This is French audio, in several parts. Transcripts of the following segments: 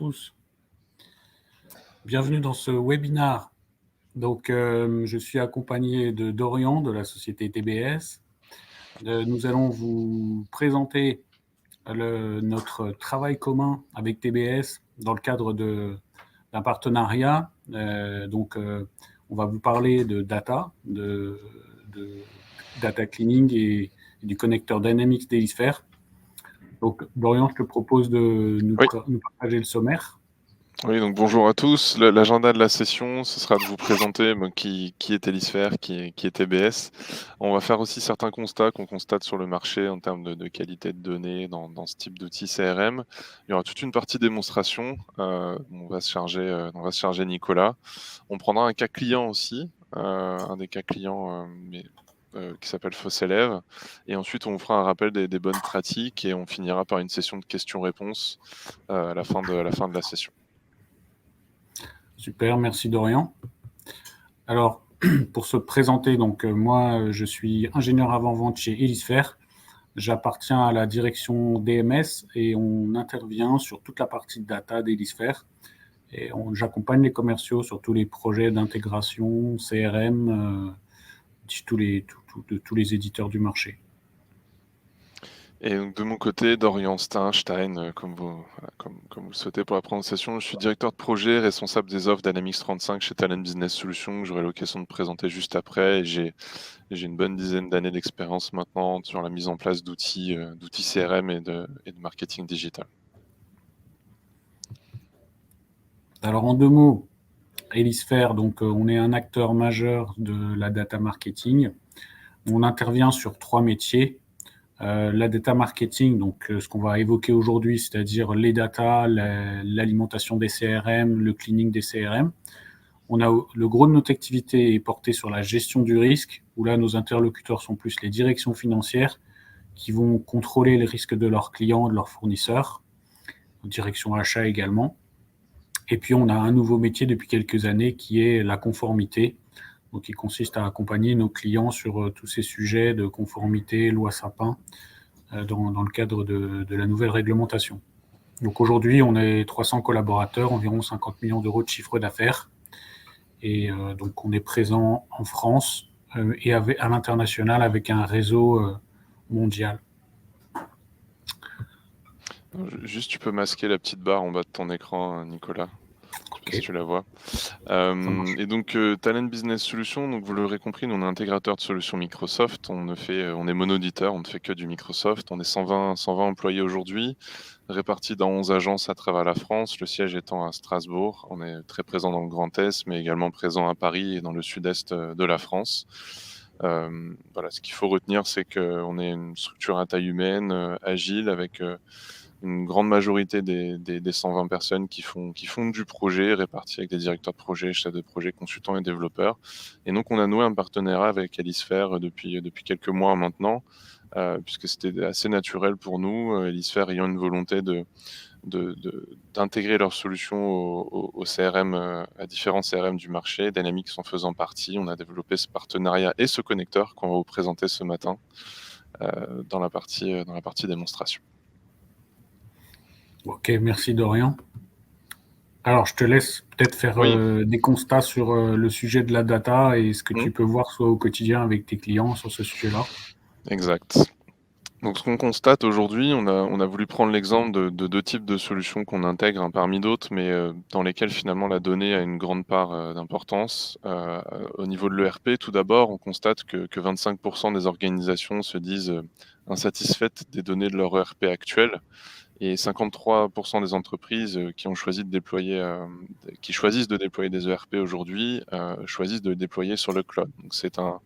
tous. Bienvenue dans ce webinaire. Donc, je suis accompagné de Dorian de la société TBS. Nous allons vous présenter notre travail commun avec TBS dans le cadre d'un partenariat. On va vous parler de data, de data cleaning et du connecteur Dynamics d'Elisphere. Donc, Dorian, je te propose de nous partager le sommaire. Oui, donc bonjour à tous. L'agenda de la session, ce sera de vous présenter qui est Elisphere, qui est TBS. On va faire aussi certains constats qu'on constate sur le marché en termes de qualité de données dans ce type d'outils CRM. Il y aura toute une partie démonstration. On va se charger Nicolas. On prendra un cas client aussi, un des cas clients, qui s'appelle Fausse Élève. Et ensuite, on vous fera un rappel des bonnes pratiques et on finira par une session de questions-réponses à la fin de la session. Super, merci Dorian. Alors, pour se présenter, donc moi, je suis ingénieur avant-vente chez Elisphere. J'appartiens à la direction DMS et on intervient sur toute la partie data d'Elisphere. Et j'accompagne les commerciaux sur tous les projets d'intégration, CRM, de tous les éditeurs du marché. Et donc de mon côté, Dorian Stein, comme vous le souhaitez pour la prononciation, je suis directeur de projet, responsable des offres Dynamics 35 chez Talent Business Solutions, que j'aurai l'occasion de présenter juste après. Et j'ai une bonne dizaine d'années d'expérience maintenant sur la mise en place d'outils CRM et de marketing digital. Alors en deux mots, Elisphere, donc on est un acteur majeur de la data marketing. On intervient sur 3 métiers. La data marketing, donc ce qu'on va évoquer aujourd'hui, c'est-à-dire les data, l'alimentation des CRM, le cleaning des CRM. On a le gros de notre activité est porté sur la gestion du risque, où là nos interlocuteurs sont plus les directions financières qui vont contrôler les risques de leurs clients, de leurs fournisseurs, direction achat également. Et puis on a un nouveau métier depuis quelques années qui est la conformité, donc qui consiste à accompagner nos clients sur tous ces sujets de conformité, loi Sapin, dans le cadre de la nouvelle réglementation. Donc aujourd'hui, on est 300 collaborateurs, environ 50 millions d'euros de chiffre d'affaires. Et donc on est présent en France et à l'international avec un réseau mondial. Juste, tu peux masquer la petite barre en bas de ton écran, Nicolas. Okay. Si tu la vois. Et donc, Talent Business Solutions, donc vous l'aurez compris, nous on est intégrateur de solutions Microsoft. On est mono-auditeur, on ne fait que du Microsoft. On est 120 employés aujourd'hui, répartis dans 11 agences à travers la France, le siège étant à Strasbourg. On est très présent dans le Grand Est, mais également présent à Paris et dans le sud-est de la France. Voilà, ce qu'il faut retenir, c'est qu'on est une structure à taille humaine, agile, avec une grande majorité des 120 personnes qui font du projet, répartis avec des directeurs de projet, chefs de projet, consultants et développeurs. Et donc, on a noué un partenariat avec Elisphere depuis quelques mois maintenant, puisque c'était assez naturel pour nous, Elisphere ayant une volonté d'intégrer leurs solutions au CRM, à différents CRM du marché, Dynamics en faisant partie. On a développé ce partenariat et ce connecteur qu'on va vous présenter ce matin dans la partie démonstration. Ok, merci Dorian. Alors, je te laisse peut-être faire des constats sur le sujet de la data et ce que tu peux voir soit au quotidien avec tes clients sur ce sujet-là. Exact. Donc, ce qu'on constate aujourd'hui, on a voulu prendre l'exemple de 2 types de solutions qu'on intègre parmi d'autres, mais dans lesquelles finalement la donnée a une grande part d'importance. Au niveau de l'ERP, tout d'abord, on constate que 25% des organisations se disent insatisfaites des données de leur ERP actuel. Et 53% des entreprises qui choisissent de déployer des ERP aujourd'hui choisissent de le déployer sur le cloud. Donc c'est un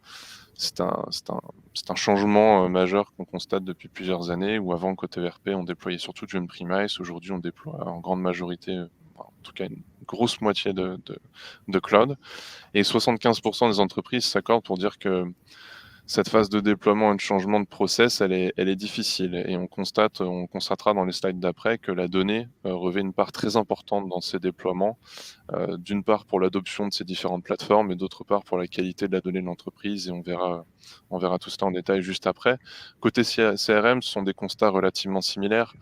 changement majeur qu'on constate depuis plusieurs années, où avant, côté ERP, on déployait surtout du on-premise. Aujourd'hui, on déploie en grande majorité, en tout cas une grosse moitié de cloud. Et 75% des entreprises s'accordent pour dire que cette phase de déploiement et de changement de process, elle est difficile. Et on constatera dans les slides d'après que la donnée revêt une part très importante dans ces déploiements, d'une part pour l'adoption de ces différentes plateformes et d'autre part pour la qualité de la donnée de l'entreprise. Et on verra tout cela en détail juste après. Côté CRM, ce sont des constats relativement similaires.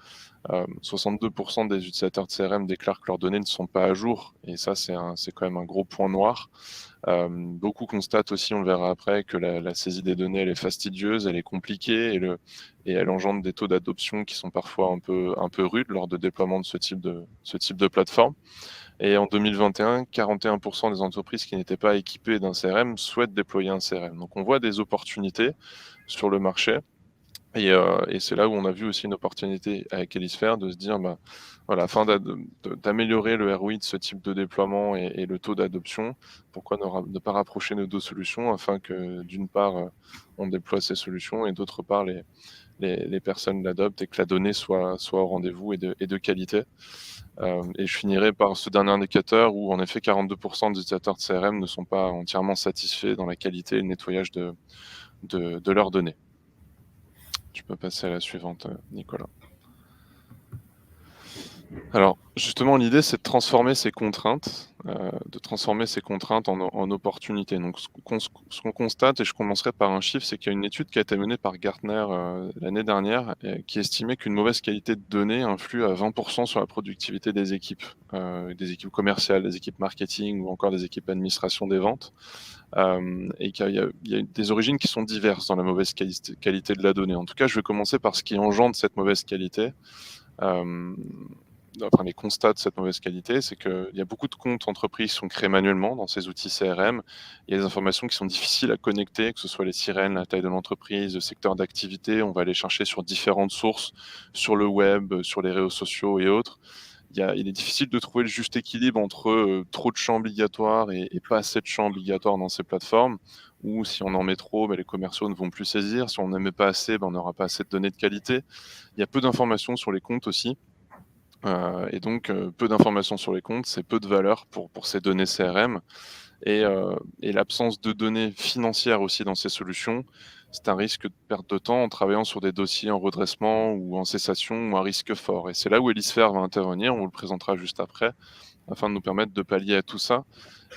62% des utilisateurs de CRM déclarent que leurs données ne sont pas à jour, et ça, c'est quand même un gros point noir. Beaucoup constatent aussi, on le verra après, que la saisie des données, elle est fastidieuse, elle est compliquée, et elle engendre des taux d'adoption qui sont parfois un peu rudes lors de déploiement de ce type de plateforme. Et en 2021, 41% des entreprises qui n'étaient pas équipées d'un CRM souhaitent déployer un CRM. Donc on voit des opportunités sur le marché. Et c'est là où on a vu aussi une opportunité avec Elisphère de se dire, voilà, afin d'améliorer le ROI de ce type de déploiement et le taux d'adoption, pourquoi ne pas rapprocher nos deux solutions afin que, d'une part, on déploie ces solutions, et d'autre part, les personnes l'adoptent et que la donnée soit au rendez-vous et de qualité. Et je finirai par ce dernier indicateur où, en effet, 42% des utilisateurs de CRM ne sont pas entièrement satisfaits dans la qualité et le nettoyage de leurs données. Tu peux passer à la suivante, Nicolas. Alors, justement, l'idée, c'est de transformer ces contraintes en opportunités. Donc, ce qu'on constate, et je commencerai par un chiffre, c'est qu'il y a une étude qui a été menée par Gartner l'année dernière, qui estimait qu'une mauvaise qualité de données influe à 20% sur la productivité des équipes commerciales, des équipes marketing ou encore des équipes administration des ventes. Et qu'il y a des origines qui sont diverses dans la mauvaise qualité de la donnée. En tout cas, je vais commencer par ce qui engendre cette mauvaise qualité. Enfin, les constats de cette mauvaise qualité, c'est qu'il y a beaucoup de comptes entreprises qui sont créés manuellement dans ces outils CRM. Il y a des informations qui sont difficiles à connecter, que ce soit les sirènes, la taille de l'entreprise, le secteur d'activité. On va aller chercher sur différentes sources, sur le web, sur les réseaux sociaux et autres. Il est difficile de trouver le juste équilibre entre trop de champs obligatoires et pas assez de champs obligatoires dans ces plateformes. Ou si on en met trop, les commerciaux ne vont plus saisir. Si on n'en met pas assez, on n'aura pas assez de données de qualité. Il y a peu d'informations sur les comptes aussi. Et donc, peu d'informations sur les comptes, c'est peu de valeur pour ces données CRM. Et l'absence de données financières aussi dans ces solutions, c'est un risque de perte de temps en travaillant sur des dossiers en redressement ou en cessation ou à risque fort. Et c'est là où Elisphère va intervenir, on vous le présentera juste après, afin de nous permettre de pallier à tout ça.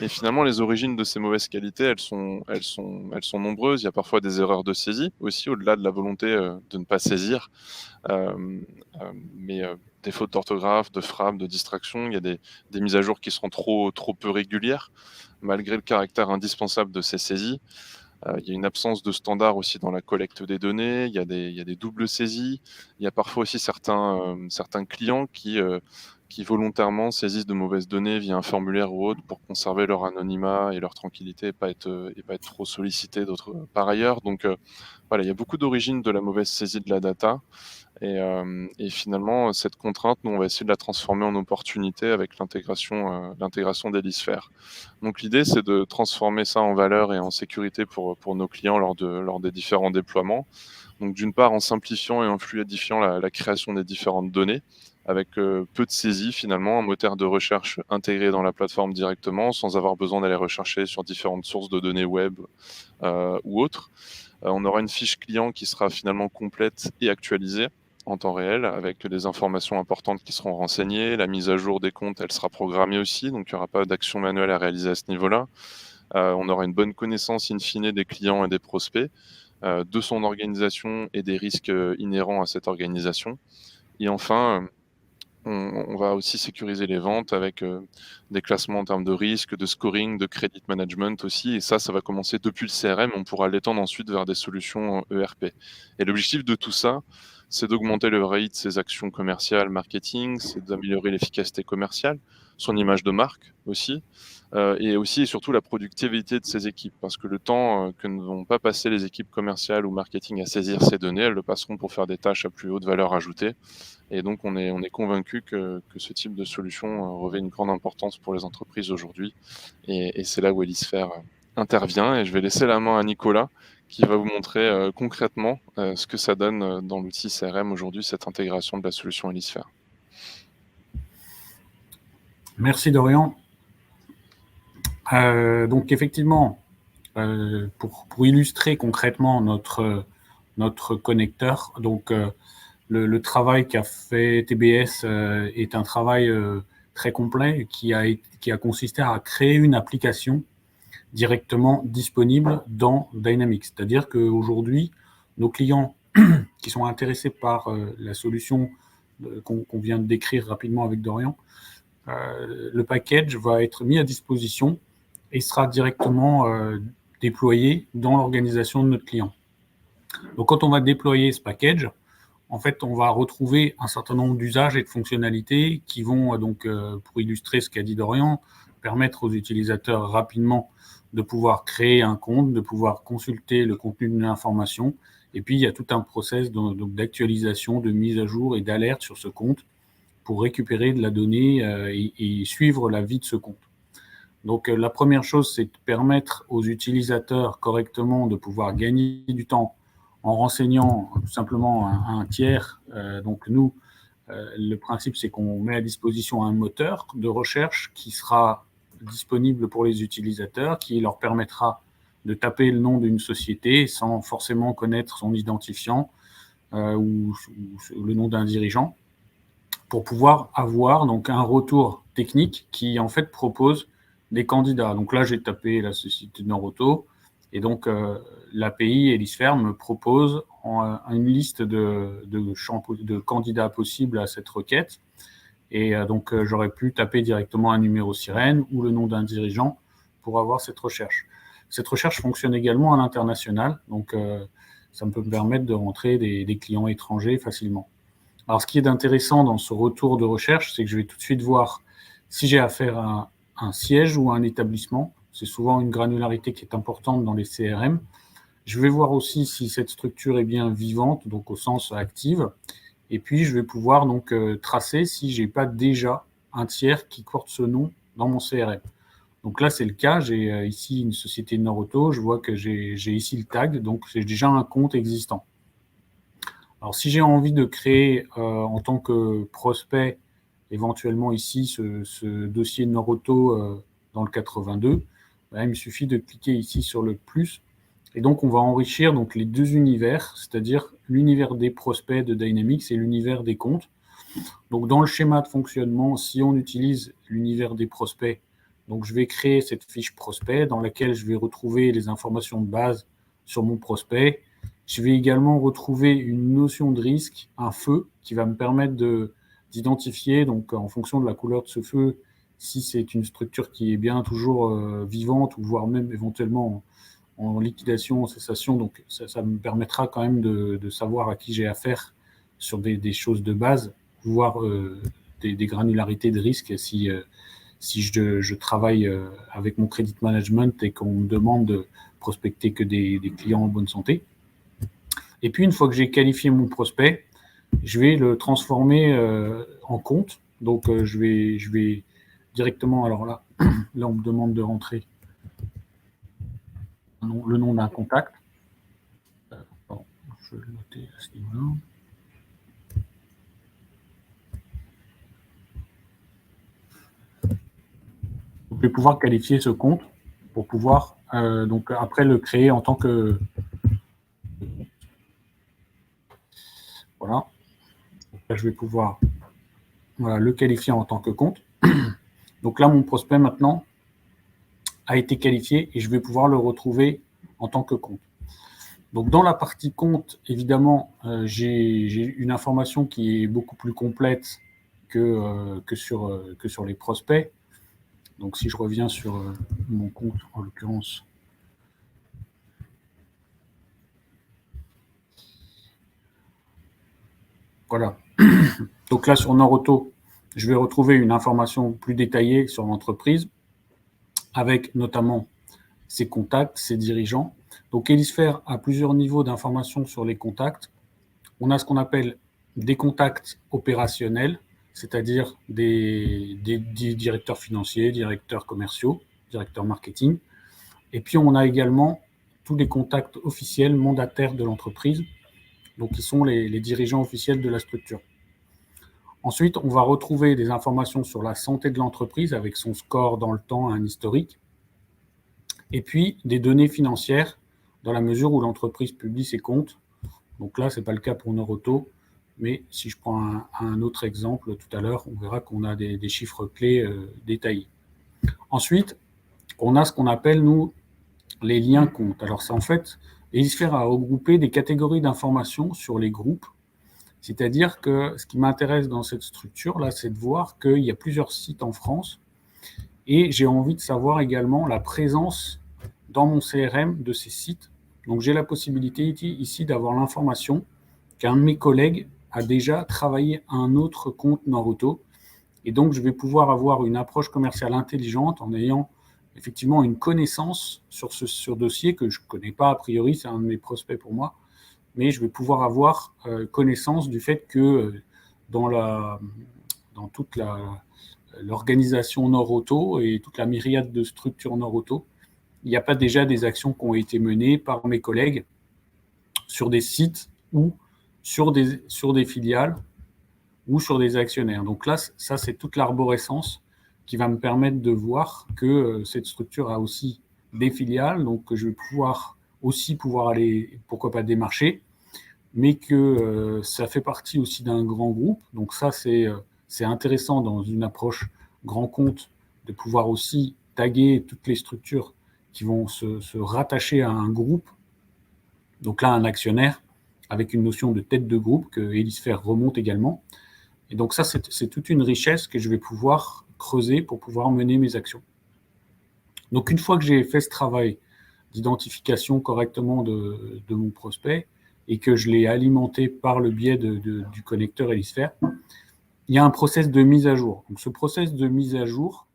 Et finalement, les origines de ces mauvaises qualités, elles sont nombreuses. Il y a parfois des erreurs de saisie aussi, au-delà de la volonté de ne pas saisir. Mais des fautes d'orthographe, de frappe, de distraction, il y a des mises à jour qui seront trop peu régulières, malgré le caractère indispensable de ces saisies. Il y a une absence de standard aussi dans la collecte des données, il y a des doubles saisies, il y a parfois aussi certains clients qui volontairement saisissent de mauvaises données via un formulaire ou autre pour conserver leur anonymat et leur tranquillité et pas être trop sollicités par ailleurs. Donc voilà, il y a beaucoup d'origines de la mauvaise saisie de la data. Et finalement, cette contrainte, nous, on va essayer de la transformer en opportunité avec l'intégration d'Elisphère. Donc l'idée, c'est de transformer ça en valeur et en sécurité pour nos clients lors des différents déploiements. Donc d'une part, en simplifiant et en fluidifiant la création des différentes données, avec peu de saisie finalement, un moteur de recherche intégré dans la plateforme directement, sans avoir besoin d'aller rechercher sur différentes sources de données web ou autres. On aura une fiche client qui sera finalement complète et actualisée en temps réel, avec des informations importantes qui seront renseignées. La mise à jour des comptes, elle sera programmée aussi, donc il n'y aura pas d'action manuelle à réaliser à ce niveau-là. On aura une bonne connaissance in fine des clients et des prospects, de son organisation et des risques inhérents à cette organisation. Et enfin, on va aussi sécuriser les ventes avec des classements en termes de risque, de scoring, de credit management aussi. Et ça va commencer depuis le CRM. On pourra l'étendre ensuite vers des solutions ERP. Et l'objectif de tout ça, c'est d'augmenter le rate de ses actions commerciales, marketing, c'est d'améliorer l'efficacité commerciale, son image de marque aussi, et aussi et surtout la productivité de ses équipes. Parce que le temps que ne vont pas passer les équipes commerciales ou marketing à saisir ces données, elles le passeront pour faire des tâches à plus haute valeur ajoutée. Et donc, on est convaincu que ce type de solution revêt une grande importance pour les entreprises aujourd'hui. Et c'est là où Elisphère intervient. Et je vais laisser la main à Nicolas, qui va vous montrer concrètement ce que ça donne dans l'outil CRM aujourd'hui, cette intégration de la solution Elisphère. Merci Dorian. Donc effectivement, pour illustrer concrètement notre connecteur, donc le travail qu'a fait TBS est un travail très complet qui a consisté à créer une application directement disponible dans Dynamics. C'est-à-dire qu'aujourd'hui, nos clients qui sont intéressés par la solution qu'on vient de décrire rapidement avec Dorian, le package va être mis à disposition et sera directement déployé dans l'organisation de notre client. Donc, quand on va déployer ce package, en fait, on va retrouver un certain nombre d'usages et de fonctionnalités qui vont, donc, pour illustrer ce qu'a dit Dorian, permettre aux utilisateurs rapidement de pouvoir créer un compte, de pouvoir consulter le contenu d'une information. Et puis, il y a tout un process d'actualisation, de mise à jour et d'alerte sur ce compte pour récupérer de la donnée et suivre la vie de ce compte. Donc, la première chose, c'est de permettre aux utilisateurs correctement de pouvoir gagner du temps en renseignant tout simplement un tiers. Donc, nous, le principe, c'est qu'on met à disposition un moteur de recherche qui sera disponible pour les utilisateurs, qui leur permettra de taper le nom d'une société sans forcément connaître son identifiant ou le nom d'un dirigeant, pour pouvoir avoir donc un retour technique qui en fait propose des candidats. Donc là, j'ai tapé la société Nord-Auto et donc l'API Hélisphere me propose une liste de candidats possibles à cette requête. Et donc, j'aurais pu taper directement un numéro sirène ou le nom d'un dirigeant pour avoir cette recherche. Cette recherche fonctionne également à l'international, donc ça peut me permettre de rentrer des clients étrangers facilement. Alors, ce qui est intéressant dans ce retour de recherche, c'est que je vais tout de suite voir si j'ai affaire à un siège ou à un établissement. C'est souvent une granularité qui est importante dans les CRM. Je vais voir aussi si cette structure est bien vivante, donc au sens active. Et puis, je vais pouvoir donc tracer si j'ai pas déjà un tiers qui porte ce nom dans mon CRM. Donc là, c'est le cas. J'ai ici une société de Nord-Auto. Je vois que j'ai ici le tag, donc j'ai déjà un compte existant. Alors, si j'ai envie de créer en tant que prospect, éventuellement ici, ce dossier de Nord-Auto dans le 82, ben, il me suffit de cliquer ici sur le plus. Et donc, on va enrichir donc, les deux univers, c'est-à-dire l'univers des prospects de Dynamics et l'univers des comptes. Donc, dans le schéma de fonctionnement, si on utilise l'univers des prospects, donc je vais créer cette fiche prospect dans laquelle je vais retrouver les informations de base sur mon prospect. Je vais également retrouver une notion de risque, un feu, qui va me permettre d'identifier, donc en fonction de la couleur de ce feu, si c'est une structure qui est bien toujours vivante ou voire même éventuellement en liquidation, en cessation. Donc, ça me permettra quand même de savoir à qui j'ai affaire sur des choses de base, voire des granularités de risque si je travaille avec mon credit management et qu'on me demande de prospecter que des clients en bonne santé. Et puis, une fois que j'ai qualifié mon prospect, je vais le transformer en compte. Donc, je vais directement, alors là, on me demande de rentrer le nom d'un contact. Bon, je vais le noter à ce niveau-là. Je vais pouvoir qualifier ce compte pour pouvoir donc après le créer en tant que voilà. Donc là, je vais pouvoir le qualifier en tant que compte. Donc là, mon prospect maintenant a été qualifié et je vais pouvoir le retrouver en tant que compte. Donc dans la partie compte, évidemment, j'ai une information qui est beaucoup plus complète que sur les prospects. Donc si je reviens sur mon compte, en l'occurrence, voilà. Donc là, sur Nord-Auto, je vais retrouver une information plus détaillée sur l'entreprise, avec notamment ses contacts, ses dirigeants. Donc Hélisphere a plusieurs niveaux d'information sur les contacts. On a ce qu'on appelle des contacts opérationnels, c'est-à-dire des directeurs financiers, directeurs commerciaux, directeurs marketing. Et puis on a également tous les contacts officiels mandataires de l'entreprise, donc qui sont les dirigeants officiels de la structure. Ensuite, on va retrouver des informations sur la santé de l'entreprise avec son score dans le temps, un historique. Et puis, des données financières dans la mesure où l'entreprise publie ses comptes. Donc là, ce n'est pas le cas pour Nord-Auto, mais si je prends un autre exemple tout à l'heure, on verra qu'on a des chiffres clés détaillés. Ensuite, on a ce qu'on appelle, nous, les liens comptes. Alors, c'est en fait, Hélisphere a regroupé des catégories d'informations sur les groupes. C'est-à-dire que ce qui m'intéresse dans cette structure-là, c'est de voir qu'il y a plusieurs sites en France et j'ai envie de savoir également la présence dans mon CRM de ces sites. Donc j'ai la possibilité ici d'avoir l'information qu'un de mes collègues a déjà travaillé à un autre compte Nord-Auto. Et donc je vais pouvoir avoir une approche commerciale intelligente en ayant effectivement une connaissance sur ce dossier que je ne connais pas a priori, c'est un de mes prospects pour moi, mais je vais pouvoir avoir connaissance du fait que dans toute l'organisation Nord-Auto et toute la myriade de structures Nord-Auto, il n'y a pas déjà des actions qui ont été menées par mes collègues sur des sites ou sur des filiales ou sur des actionnaires. Donc là, ça, c'est toute l'arborescence qui va me permettre de voir que cette structure a aussi des filiales, donc que je vais pouvoir aller, pourquoi pas, démarcher, mais que ça fait partie aussi d'un grand groupe. Donc ça, c'est intéressant dans une approche grand compte de pouvoir aussi taguer toutes les structures qui vont se rattacher à un groupe. Donc là, un actionnaire avec une notion de tête de groupe que Hélisphere remonte également. Et donc ça, c'est toute une richesse que je vais pouvoir creuser pour pouvoir mener mes actions. Donc une fois que j'ai fait ce travail d'identification correctement de mon prospect et que je l'ai alimenté par le biais du connecteur Hélisphere, il y a un process de mise à jour. Donc ce process de mise à jour,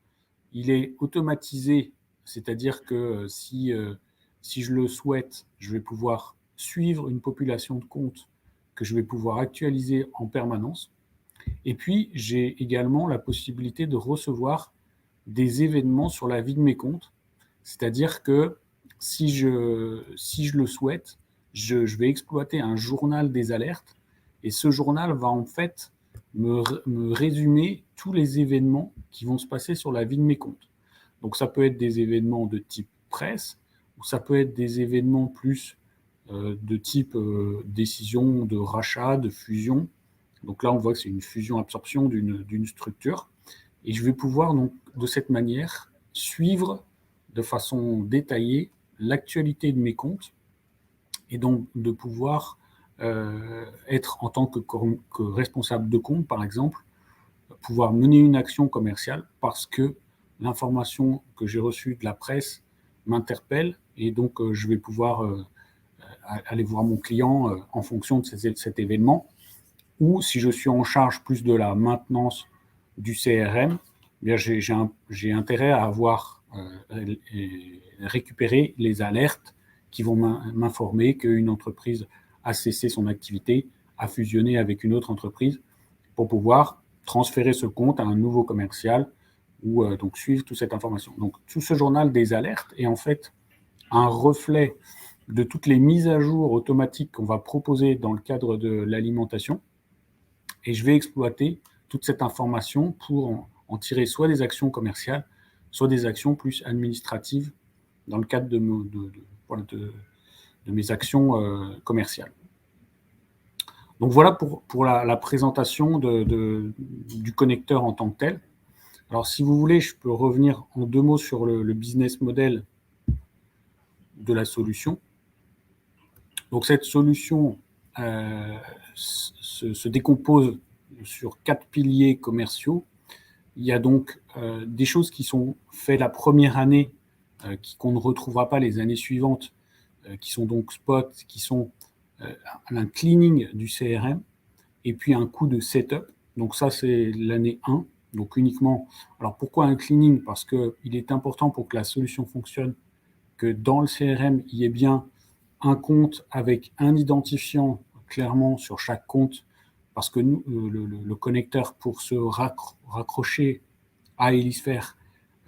il est automatisé, c'est-à-dire que si je le souhaite, je vais pouvoir suivre une population de comptes que je vais pouvoir actualiser en permanence. Et puis, j'ai également la possibilité de recevoir des événements sur la vie de mes comptes. C'est-à-dire que si je le souhaite, je vais exploiter un journal des alertes et ce journal va en fait me résumer tous les événements qui vont se passer sur la vie de mes comptes. Donc ça peut être des événements de type presse ou ça peut être des événements plus de type décision de rachat, de fusion. Donc là, on voit que c'est une fusion-absorption d'une structure. Et je vais pouvoir, donc, de cette manière, suivre de façon détaillée l'actualité de mes comptes et donc de pouvoir être, en tant que responsable de compte, par exemple, pouvoir mener une action commerciale parce que l'information que j'ai reçue de la presse m'interpelle et donc je vais pouvoir aller voir mon client en fonction de cet événement. Ou si je suis en charge plus de la maintenance du CRM, eh bien j'ai intérêt à avoir récupéré les alertes qui vont m'informer qu'une entreprise a cessé son activité, a fusionné avec une autre entreprise pour pouvoir transférer ce compte à un nouveau commercial ou donc suivre toute cette information. Donc tout ce journal des alertes est en fait un reflet de toutes les mises à jour automatiques qu'on va proposer dans le cadre de l'alimentation. Et je vais exploiter toute cette information pour en tirer soit des actions commerciales, soit des actions plus administratives dans le cadre de mes actions commerciales. Donc voilà pour la présentation du connecteur en tant que tel. Alors si vous voulez, je peux revenir en 2 mots sur le business model de la solution. Donc cette solution se décompose sur 4 piliers commerciaux. Il y a donc des choses qui sont faites la première année, qu'on ne retrouvera pas les années suivantes, qui sont donc spot, qui sont un cleaning du CRM, et puis un coût de setup. Donc ça, c'est l'année 1. Donc uniquement. Alors pourquoi un cleaning? Parce qu'il est important pour que la solution fonctionne, que dans le CRM, il y ait bien un compte avec un identifiant clairement sur chaque compte, parce que nous, le connecteur pour se raccrocher à Hélisphere,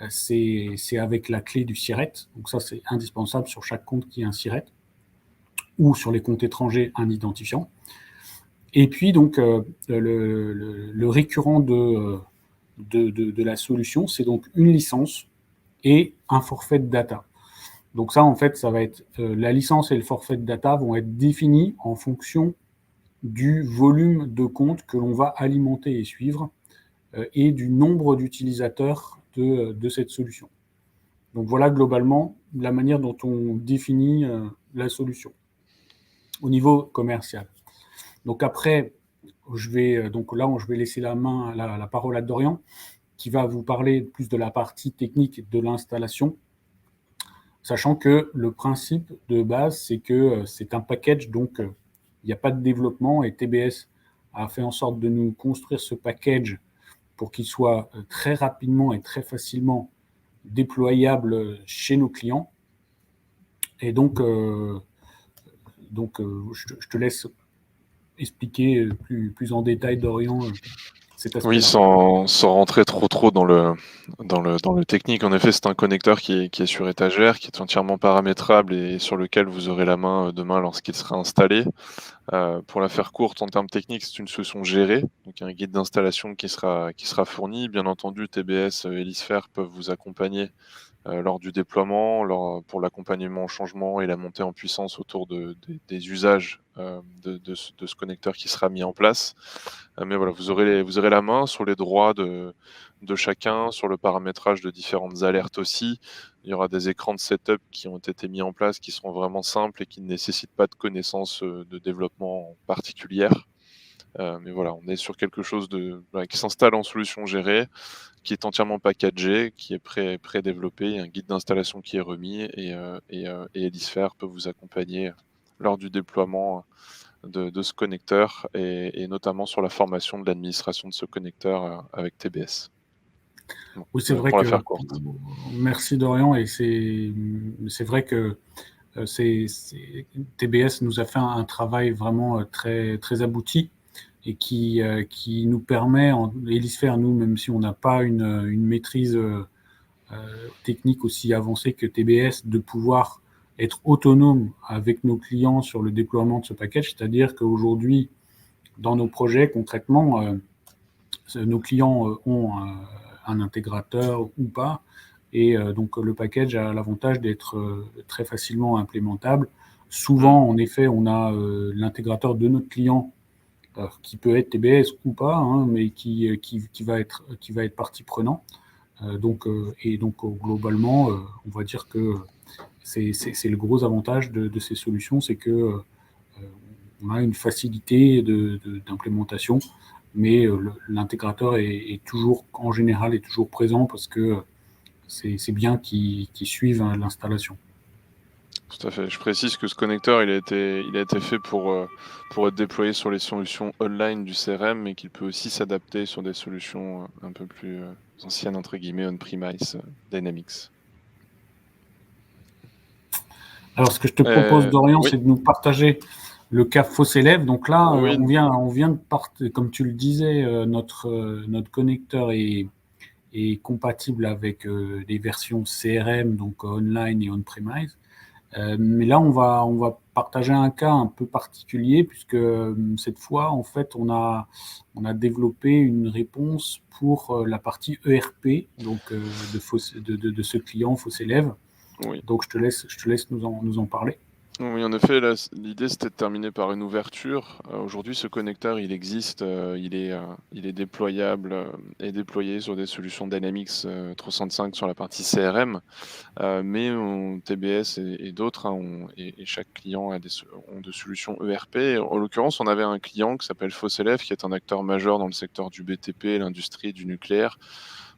c'est avec la clé du SIRET. Donc ça, c'est indispensable sur chaque compte qui est un SIRET, ou sur les comptes étrangers, un identifiant. Et puis, donc, le récurrent de la solution, c'est donc une licence et un forfait de data. Donc ça, en fait, ça va être la licence et le forfait de data vont être définis en fonction du volume de comptes que l'on va alimenter et suivre et du nombre d'utilisateurs de cette solution. Donc voilà globalement la manière dont on définit la solution au niveau commercial. Donc après, je vais laisser la parole à Dorian, qui va vous parler plus de la partie technique de l'installation, sachant que le principe de base, c'est que c'est un package, donc il n'y a pas de développement, et TBS a fait en sorte de nous construire ce package pour qu'il soit très rapidement et très facilement déployable chez nos clients. Et donc je te laisse expliquer plus en détail, Dorian, cet Oui, aspect-là. sans rentrer trop dans le technique, en effet, c'est un connecteur qui est sur étagère, qui est entièrement paramétrable et sur lequel vous aurez la main demain lorsqu'il sera installé. Pour la faire courte, en termes techniques, c'est une solution gérée, donc il y a un guide d'installation qui sera fourni. Bien entendu, TBS et Elisphère peuvent vous accompagner lors du déploiement, pour l'accompagnement au changement et la montée en puissance autour des usages de ce connecteur qui sera mis en place. Mais voilà, vous aurez la main sur les droits de chacun, sur le paramétrage de différentes alertes aussi. Il y aura des écrans de setup qui ont été mis en place, qui seront vraiment simples et qui ne nécessitent pas de connaissances de développement particulières. Mais voilà, on est sur quelque chose qui s'installe en solution gérée, qui est entièrement packagé, qui est pré-développé. Il y a un guide d'installation qui est remis et Elisphère peut vous accompagner lors du déploiement de ce connecteur et notamment sur la formation de l'administration de ce connecteur avec TBS. Donc, Oui, c'est vrai pour la que faire courte. merci Dorian, et c'est vrai que TBS nous a fait un travail vraiment très, très abouti et qui nous permet, Elisphère, nous, même si on n'a pas une maîtrise technique aussi avancée que TBS, de pouvoir être autonome avec nos clients sur le déploiement de ce package. C'est-à-dire qu'aujourd'hui, dans nos projets, concrètement, nos clients ont un intégrateur ou pas, et donc le package a l'avantage d'être très facilement implémentable. Souvent, en effet, on a l'intégrateur de notre client qui peut être TBS ou pas, hein, mais qui va être partie prenante. Donc globalement, on va dire que c'est le gros avantage de ces solutions, c'est que on a une facilité d'implémentation, mais l'intégrateur est toujours, en général, est toujours présent parce que c'est bien qu'ils suivent l'installation. Tout à fait. Je précise que ce connecteur, il a été fait pour être déployé sur les solutions online du CRM, mais qu'il peut aussi s'adapter sur des solutions un peu plus anciennes, entre guillemets, on-premise, Dynamics. Alors, ce que je te propose, Dorian, Oui, c'est de nous partager le cas fausse élève. Donc là, oui, on vient de partir, comme tu le disais, notre connecteur est compatible avec les versions CRM, donc online et on-premise. Mais là, on va partager un cas un peu particulier, puisque cette fois, en fait, on a développé une réponse pour la partie ERP, donc de ce client fausse élève. oui. Donc, je te laisse nous en parler. Oui, en effet, là, l'idée c'était de terminer par une ouverture. Aujourd'hui, ce connecteur, il existe, il est déployable et déployé sur des solutions Dynamics 365 sur la partie CRM, mais TBS et d'autres, hein, et chaque client ont des solutions ERP. En l'occurrence, on avait un client qui s'appelle Fosselef, qui est un acteur majeur dans le secteur du BTP, l'industrie, du nucléaire.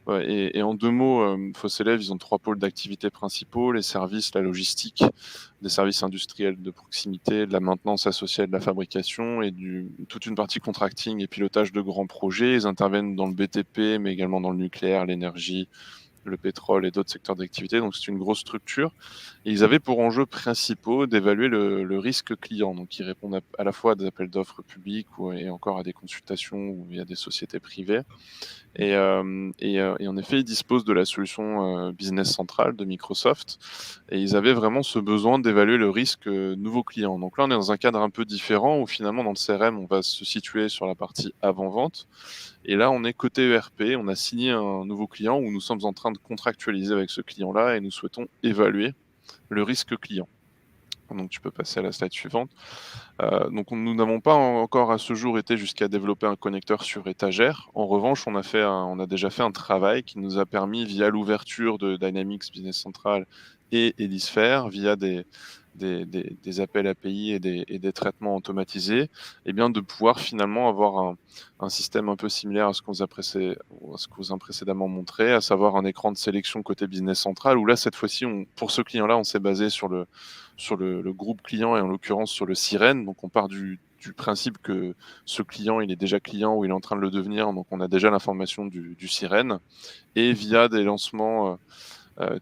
Ouais, et en 2 mots, Fosselef, ils ont 3 pôles d'activité principaux: les services, la logistique, des services industriels de proximité, de la maintenance associée à de la fabrication et toute une partie contracting et pilotage de grands projets. Ils interviennent dans le BTP, mais également dans le nucléaire, l'énergie, le pétrole et d'autres secteurs d'activité. Donc c'est une grosse structure. Et ils avaient pour enjeux principaux d'évaluer le risque client. Donc ils répondent à la fois à des appels d'offres publics et encore à des consultations ou via des sociétés privées. Et en effet, ils disposent de la solution Business Central de Microsoft, et ils avaient vraiment ce besoin d'évaluer le risque nouveau client. Donc là, on est dans un cadre un peu différent où finalement, dans le CRM, on va se situer sur la partie avant-vente. Et là, on est côté ERP, on a signé un nouveau client où nous sommes en train de contractualiser avec ce client-là et nous souhaitons évaluer le risque client. Donc tu peux passer à la slide suivante. Donc nous n'avons pas encore à ce jour été jusqu'à développer un connecteur sur étagère. En revanche, on a déjà fait un travail qui nous a permis, via l'ouverture de Dynamics Business Central et Elisphère, via des des appels API et des traitements automatisés, et bien de pouvoir finalement avoir un système un peu similaire à ce qu'on vous a précédemment montré, à savoir un écran de sélection côté business central, où là, cette fois-ci, pour ce client-là, on s'est basé sur le groupe client et en l'occurrence sur le sirène. Donc, on part du principe que ce client, il est déjà client ou il est en train de le devenir. Donc, on a déjà l'information du sirène. Et via des lancements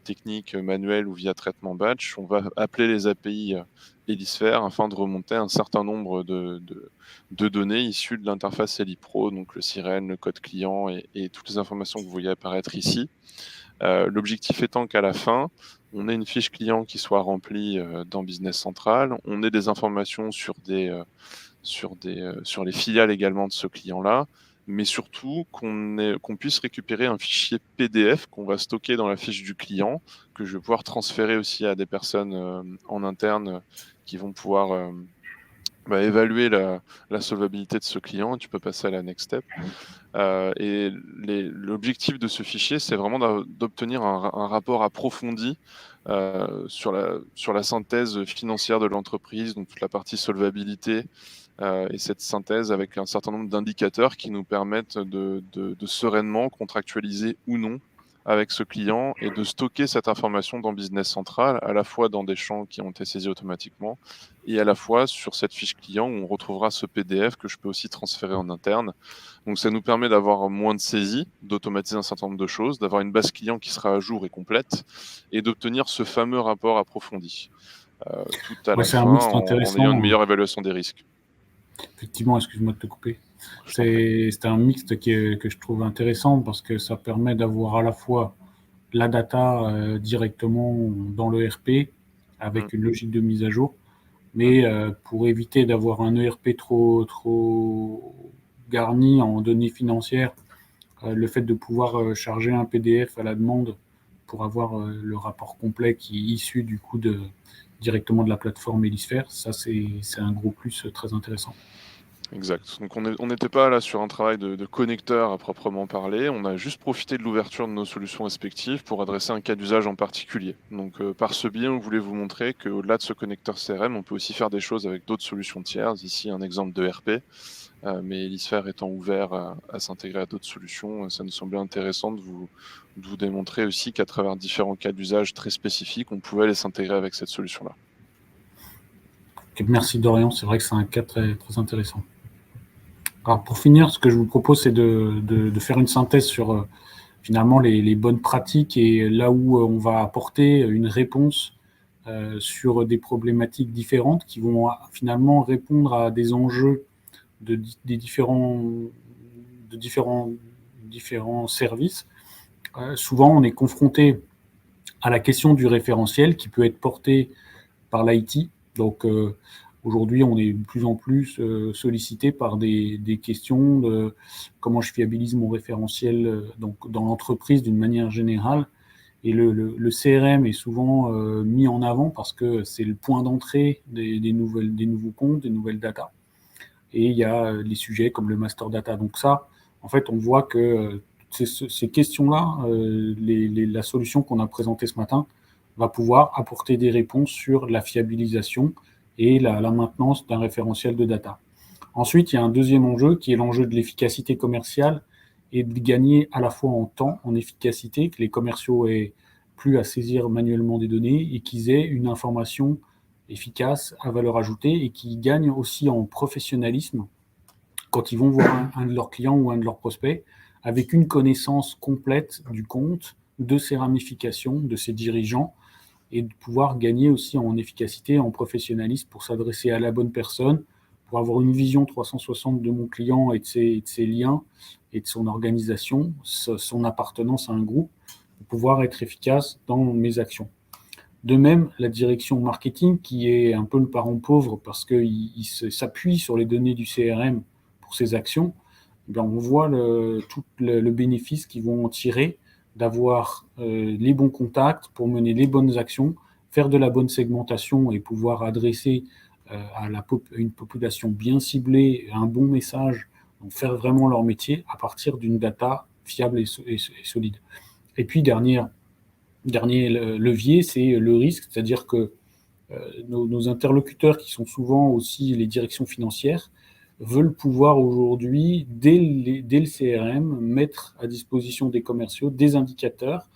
techniques manuels ou via traitement batch, on va appeler les API Helisphere afin de remonter un certain nombre de données issues de l'interface HeliPro, donc le sirène, le code client et toutes les informations que vous voyez apparaître ici. L'objectif étant qu'à la fin, on ait une fiche client qui soit remplie dans Business Central, on ait des informations sur les filiales également de ce client-là, mais surtout qu'on puisse récupérer un fichier PDF qu'on va stocker dans la fiche du client, que je vais pouvoir transférer aussi à des personnes en interne qui vont pouvoir évaluer la solvabilité de ce client. Tu peux passer à la next step. Et l'objectif de ce fichier, c'est vraiment d'obtenir un rapport approfondi sur la synthèse financière de l'entreprise, donc toute la partie solvabilité, et cette synthèse avec un certain nombre d'indicateurs qui nous permettent de sereinement contractualiser ou non avec ce client et de stocker cette information dans Business Central, à la fois dans des champs qui ont été saisis automatiquement et à la fois sur cette fiche client où on retrouvera ce PDF que je peux aussi transférer en interne. Donc ça nous permet d'avoir moins de saisie, d'automatiser un certain nombre de choses, d'avoir une base client qui sera à jour et complète et d'obtenir ce fameux rapport approfondi. Tout à la C'est un fin mixte en ayant une intéressant. meilleure évaluation des risques. Effectivement, excuse-moi de te couper. C'est un mixte que je trouve intéressant parce que ça permet d'avoir à la fois la data directement dans le l'ERP avec une logique de mise à jour, mais pour éviter d'avoir un ERP trop garni en données financières, le fait de pouvoir charger un PDF à la demande pour avoir le rapport complet qui est issu du coup directement de la plateforme Helisphere, ça c'est un gros plus très intéressant. Exact. Donc on n'était pas là sur un travail de connecteur à proprement parler, on a juste profité de l'ouverture de nos solutions respectives pour adresser un cas d'usage en particulier. Donc par ce biais, on voulait vous montrer qu'au-delà de ce connecteur CRM, on peut aussi faire des choses avec d'autres solutions tierces. Ici, un exemple de RP, mais Helisphere étant ouvert à s'intégrer à d'autres solutions, ça nous semblait intéressant de vous démontrer aussi qu'à travers différents cas d'usage très spécifiques, on pouvait les s'intégrer avec cette solution-là. Merci Dorian, c'est vrai que c'est un cas très, très intéressant. Alors pour finir, ce que je vous propose, c'est de faire une synthèse sur finalement les bonnes pratiques et là où on va apporter une réponse sur des problématiques différentes qui vont finalement répondre à des enjeux des différents services. Souvent, on est confronté à la question du référentiel qui peut être porté par l'IT. Donc, aujourd'hui, on est de plus en plus sollicité par des questions de comment je fiabilise mon référentiel donc, dans l'entreprise d'une manière générale. Et le CRM est souvent mis en avant parce que c'est le point d'entrée des nouveaux comptes, des nouvelles datas. Et il y a les sujets comme le master data. Donc ça, en fait, on voit que ces questions-là, la solution qu'on a présentée ce matin, va pouvoir apporter des réponses sur la fiabilisation et la maintenance d'un référentiel de data. Ensuite, il y a un deuxième enjeu qui est l'enjeu de l'efficacité commerciale et de gagner à la fois en temps, en efficacité, que les commerciaux aient plus à saisir manuellement des données et qu'ils aient une information efficace, à valeur ajoutée et qui gagnent aussi en professionnalisme quand ils vont voir un de leurs clients ou un de leurs prospects avec une connaissance complète du compte, de ses ramifications, de ses dirigeants et de pouvoir gagner aussi en efficacité, en professionnalisme pour s'adresser à la bonne personne, pour avoir une vision 360 de mon client et de ses liens et de son organisation, son appartenance à un groupe, pour pouvoir être efficace dans mes actions. De même, la direction marketing, qui est un peu le parent pauvre parce qu'il s'appuie sur les données du CRM pour ses actions, on voit tout le bénéfice qu'ils vont en tirer d'avoir les bons contacts pour mener les bonnes actions, faire de la bonne segmentation et pouvoir adresser à une population bien ciblée un bon message, donc faire vraiment leur métier à partir d'une data fiable et solide. Et puis, dernier levier, c'est le risque, c'est-à-dire que nos interlocuteurs, qui sont souvent aussi les directions financières, veulent pouvoir aujourd'hui, dès le CRM, mettre à disposition des commerciaux des indicateurs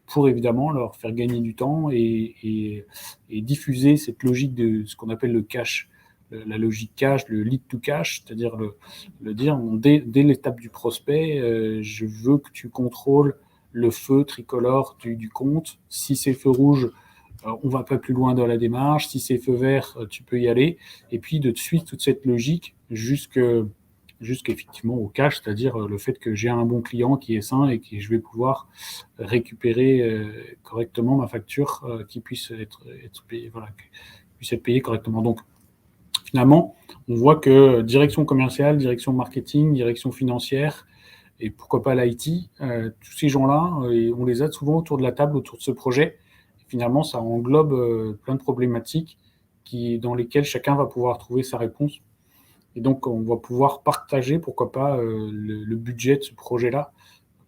pour évidemment leur faire gagner du temps et diffuser cette logique de ce qu'on appelle le cash, la logique cash, le lead to cash, c'est-à-dire le dire dès l'étape du prospect, je veux que tu contrôles le feu tricolore du compte. Si c'est feu rouge, on va pas plus loin dans la démarche. Si c'est feu vert, tu peux y aller. Et puis de suivre toute cette logique jusqu'effectivement au cash, c'est-à-dire le fait que j'ai un bon client qui est sain et que je vais pouvoir récupérer correctement ma facture, qui puisse être payée, voilà, puisse être payée correctement. Donc finalement, on voit que direction commerciale, direction marketing, direction financière, et pourquoi pas l'IT, tous ces gens-là, on les aide souvent autour de la table, autour de ce projet. Et finalement, ça englobe plein de problématiques dans lesquelles chacun va pouvoir trouver sa réponse. Et donc, on va pouvoir partager, pourquoi pas, le budget de ce projet-là,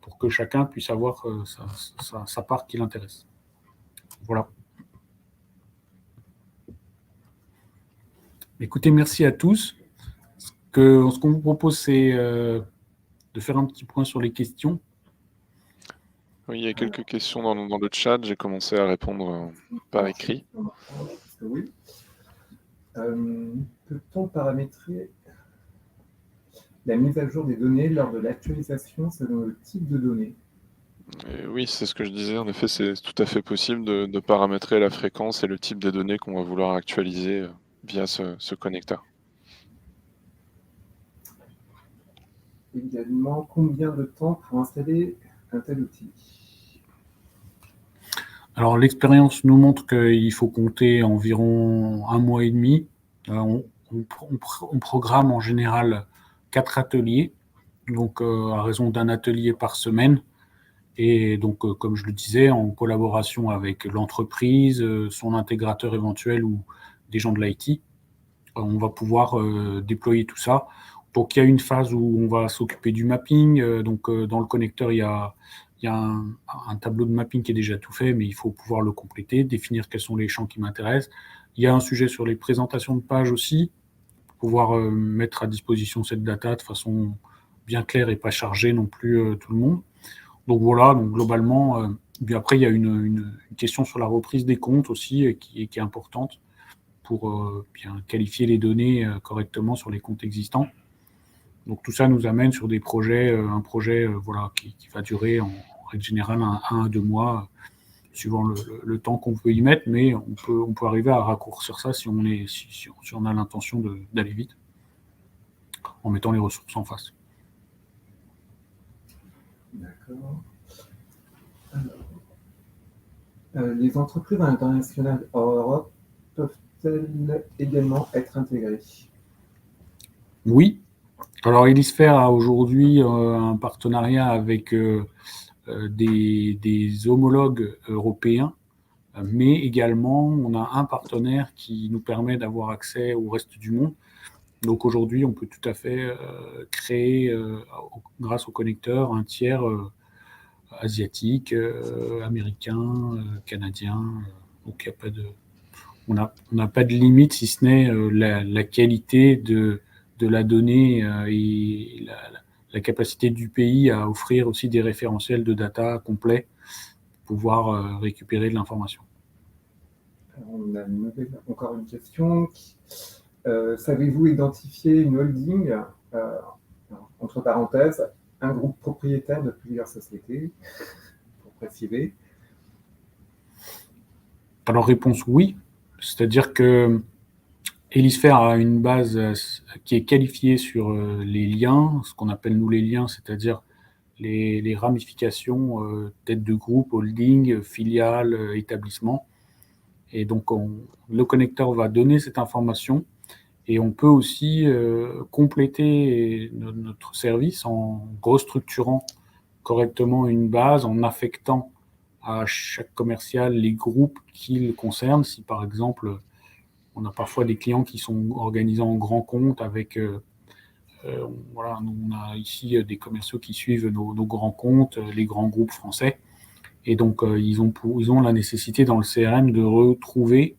pour que chacun puisse avoir sa part qui l'intéresse. Voilà. Écoutez, merci à tous. Ce qu'on vous propose, c'est de faire un petit point sur les questions. Oui, il y a quelques questions dans le chat. J'ai commencé à répondre par écrit. Oui. Peut-on paramétrer la mise à jour des données lors de l'actualisation selon le type de données? Oui, c'est ce que je disais. En effet, c'est tout à fait possible de paramétrer la fréquence et le type de données qu'on va vouloir actualiser via ce connecteur. Également, combien de temps pour installer un tel outil? Alors, l'expérience nous montre qu'il faut compter environ 1 mois et demi. On programme en général 4 ateliers, donc à raison d'un atelier par semaine. Et donc, comme je le disais, en collaboration avec l'entreprise, son intégrateur éventuel ou des gens de l'IT, on va pouvoir déployer tout ça. Donc, il y a une phase où on va s'occuper du mapping. Donc, dans le connecteur, il y a un tableau de mapping qui est déjà tout fait, mais il faut pouvoir le compléter, définir quels sont les champs qui m'intéressent. Il y a un sujet sur les présentations de pages aussi, pouvoir mettre à disposition cette data de façon bien claire et pas charger non plus tout le monde. Donc voilà, donc globalement, puis après, il y a une question sur la reprise des comptes aussi qui est importante pour bien qualifier les données correctement sur les comptes existants. Donc tout ça nous amène sur des projets, un projet voilà, qui va durer en règle générale 1 à 2 mois, suivant le temps qu'on peut y mettre, mais on peut arriver à raccourcir ça si on a l'intention d'aller vite, en mettant les ressources en face. D'accord. Alors, les entreprises internationales hors Europe peuvent-elles également être intégrées? Oui. Alors, Elisphère a aujourd'hui un partenariat avec des homologues européens, mais également, on a un partenaire qui nous permet d'avoir accès au reste du monde. Donc aujourd'hui, on peut tout à fait créer, grâce au connecteur, un tiers asiatique, américain, canadien. Donc y a pas de, on n'a pas de limite, si ce n'est la qualité de la donnée et la capacité du pays à offrir aussi des référentiels de data complets pour pouvoir récupérer de l'information. On a encore une question. Savez-vous identifier une holding, entre parenthèses, un groupe propriétaire de plusieurs sociétés, pour préciser? Alors, réponse oui. C'est-à-dire que Elisphère a une base qui est qualifiée sur les liens, ce qu'on appelle nous les liens, c'est-à-dire les ramifications tête de groupe, holding, filiale, établissement. Et donc, le connecteur va donner cette information et on peut aussi compléter notre service en restructurant correctement une base, en affectant à chaque commercial les groupes qui le concernent. Si par exemple, on a parfois des clients qui sont organisés en grands comptes avec, voilà, on a ici des commerciaux qui suivent nos grands comptes, les grands groupes français. Et donc, ils ont la nécessité dans le CRM de retrouver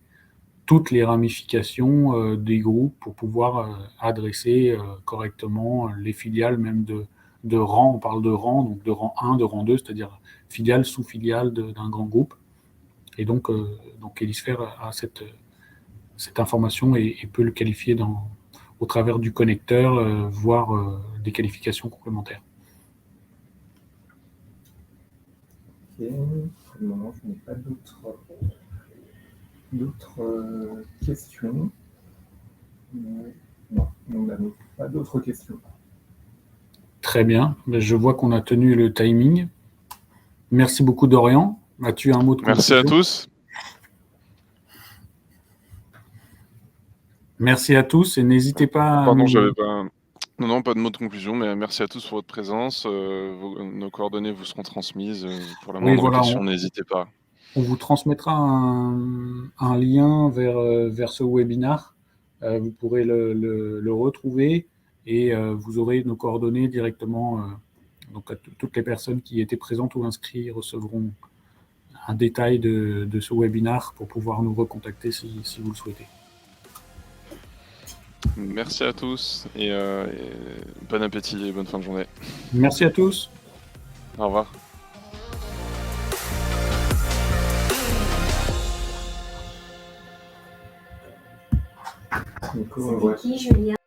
toutes les ramifications des groupes pour pouvoir adresser correctement les filiales, même de rang. On parle de rang, donc de rang 1, de rang 2, c'est-à-dire filiale, sous-filiale d'un grand groupe. Et donc Elisphère a cette information et peut le qualifier au travers du connecteur, voire des qualifications complémentaires. Ok, pour le moment, je n'ai pas d'autres questions. Non, nous n'avons pas d'autres questions. Très bien. Je vois qu'on a tenu le timing. Merci beaucoup, Dorian. As-tu un mot de conclusion? Merci à tous. Merci à tous et n'hésitez pas à Pardon, nous... j'avais pas... Non, pas de mot de conclusion, mais merci à tous pour votre présence. Nos coordonnées vous seront transmises. Pour la moindre question, n'hésitez pas. On vous transmettra un lien vers ce webinar. Vous pourrez le retrouver et vous aurez nos coordonnées directement. Donc, toutes les personnes qui étaient présentes ou inscrites recevront un détail de ce webinar pour pouvoir nous recontacter si vous le souhaitez. Merci à tous et bon appétit et bonne fin de journée. Merci à tous. Au revoir. C'était qui, Julien ?